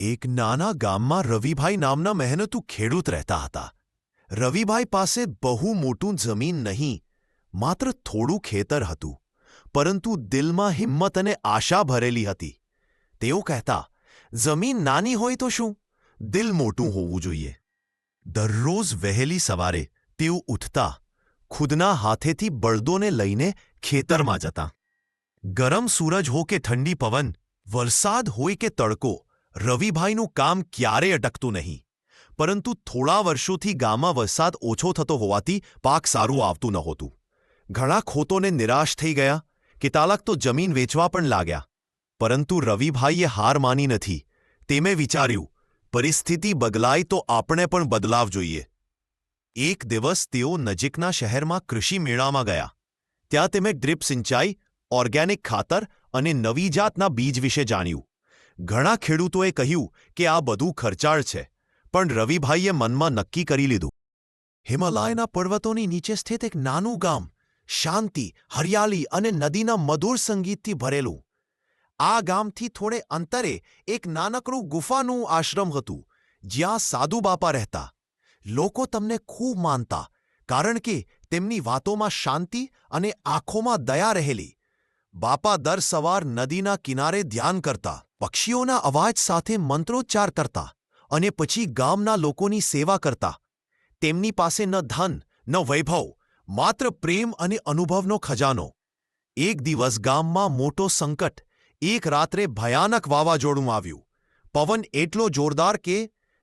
એક નાના ગામમાં રવિભાઈ નામના મહેનતુ ખેડૂત રહેતા હતા. રવિભાઈ પાસે બહુ મોટું જમીન નહીં, માત્ર થોડું ખેતર હતું, પરંતુ દિલમાં હિંમત અને આશા ભરેલી હતી. તેઓ કહેતા, જમીન નાની હોય તો શું, દિલ મોટું હોવું જોઈએ. દરરોજ વહેલી સવારે તેઓ ઉઠતા, ખુદના હાથેથી બળદોને લઈને ખેતરમાં જતા. ગરમ સૂરજ હો કે ઠંડી પવન, વરસાદ હોય કે તડકો, રવિભાઈનું કામ ક્યારેય અટકતું નહીં. પરંતુ થોડા વર્ષોથી ગામમાં વરસાદ ઓછો થતો હોવાથી પાક સારું આવતું નહોતું. ઘણા ખોતોને નિરાશ થઈ ગયા, કેટલાક તો જમીન વેચવા પણ લાગ્યા. પરંતુ રવિભાઈએ હાર માની નથી. તેમણે વિચાર્યું, પરિસ્થિતિ બદલાય તો આપણે પણ બદલાવ જોઈએ. એક દિવસ તેઓ નજીકના શહેરમાં કૃષિ મેળામાં ગયા. ત્યાં તેમણે ડ્રીપ સિંચાઈ, ઓર્ગેનિક ખાતર અને નવી જાતના બીજ વિશે જાણ્યું. ઘણા ખેડૂતોએ કહ્યું કે આ બધું ખર્ચાળ છે, પણ રવિભાઈએ મનમાં નક્કી કરી લીધું. હિમાલયના પર્વતોની નીચે સ્થિત એક નાનું ગામ, શાંતિ, હરિયાળી અને નદીના મધુર સંગીતથી ભરેલું. આ ગામથી થોડે અંતરે એક નાનકડું ગુફાનું આશ્રમ હતું, જ્યાં સાધુ બાપા રહેતા. લોકો તેમને ખૂબ માનતા, કારણ કે તેમની વાતોમાં શાંતિ અને આંખોમાં દયા રહેલી. બાપા દર સવાર નદીના કિનારે ધ્યાન કરતા, પક્ષીઓના અવાજ સાથે મંત્રોચ્ચાર કરતા અને પછી ગામના લોકોની સેવા કરતા. તેમની પાસે ન ધન, ન વૈભવ, માત્ર પ્રેમ અને અનુભવનો ખજાનો. એક દિવસ ગામમાં મોટો સંકટ, એક રાત્રે ભયાનક વાવાઝોડું આવ્યું. પવન એટલો જોરદાર કે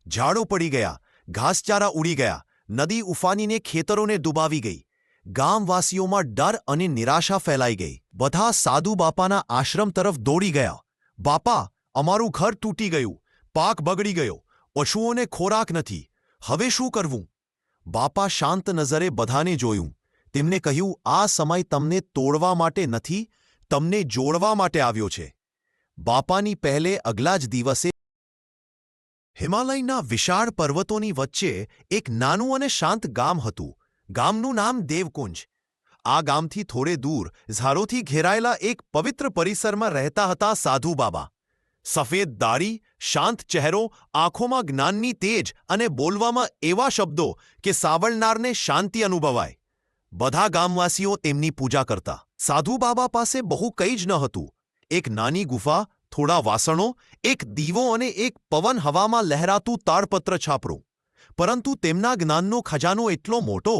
ઝાડો પડી ગયા, ઘાસચારા ઉડી ગયા, નદી ઉફાનીને ખેતરોને ડૂબાવી ગઈ. ગામવાસીઓમાં ડર અને નિરાશા ફેલાઈ ગઈ. બધા સાધુ બાપાના આશ્રમ તરફ દોડી ગયા. બાપા, અમારું ઘર તૂટી ગયું, પાક બગડી ગયો, પશુઓને ખોરાક નથી, હવે શું કરવું? બાપા શાંત નજરે બધાને જોયું. તેમણે કહ્યું, આ સમય તમને તોડવા માટે નથી, તમને જોડવા માટે આવ્યો છે. બાપાની પહેલે અગલા જ દિવસે હિમાલયના વિશાળ પર્વતોની વચ્ચે એક નાનું અને શાંત ગામ હતું. ગામનું નામ દેવકુંજ. આ ગામથી થોડે દૂર ઝાડોથી ઘેરાયેલા એક પવિત્ર પરિસરમાં રહેતા હતા સાધુ બાબા. સફેદ દાઢી, શાંત ચહેરો, આંખોમાં જ્ઞાનની તેજ અને બોલવામાં એવા શબ્દો કે સાંભળનારને શાંતિ અનુભવાય. બધા ગામવાસીઓ તેમની પૂજા કરતા. સાધુ બાબા પાસે બહુ કંઈ જ ન હતું. એક નાની ગુફા, થોડા વાસણો, એક દીવો અને એક પવન હવામાં લહેરાતું તાડપત્ર છાપરું. પરંતુ તેમના જ્ઞાનનો ખજાનો એટલો મોટો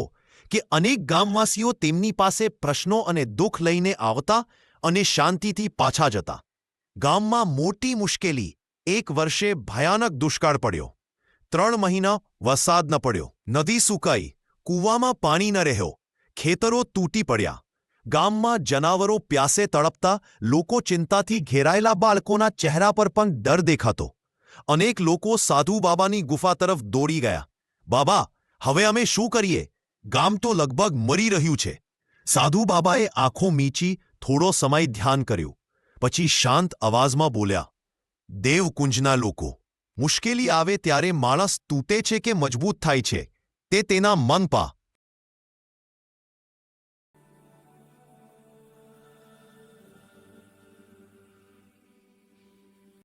કે અનેક ગામવાસીઓ તેમની પાસે પ્રશ્નો અને દુઃખ લઈને આવતા અને શાંતિથી પાછા જતા. ગામમાં મોટી મુશ્કેલી. એક વર્ષે ભયાનક દુષ્કાળ પડ્યો. 3 મહિના વરસાદ ન પડ્યો. નદી સુકાઈ, કૂવામાં પાણી ન રહ્યો, ખેતરો તૂટી પડ્યા. ગામમાં જનાવરો પ્યાસે તડપતા, લોકો ચિંતાથી ઘેરાયેલા, બાળકોના ચહેરા પર પણ ડર દેખાતો. અનેક લોકો સાધુ બાબાની ગુફા તરફ દોડી ગયા. બાબા, હવે અમે શું કરીએ? ગામ તો લગભગ મરી રહ્યું છે. સાધુ બાબાએ આંખો મીચી થોડો સમય ધ્યાન કર્યું. પછી શાંત અવાજમાં બોલ્યા, દેવકુંજના લોકો, મુશ્કેલી આવે ત્યારે માણસ તૂટે છે કે મજબૂત થાય છે, તે તેના મન પર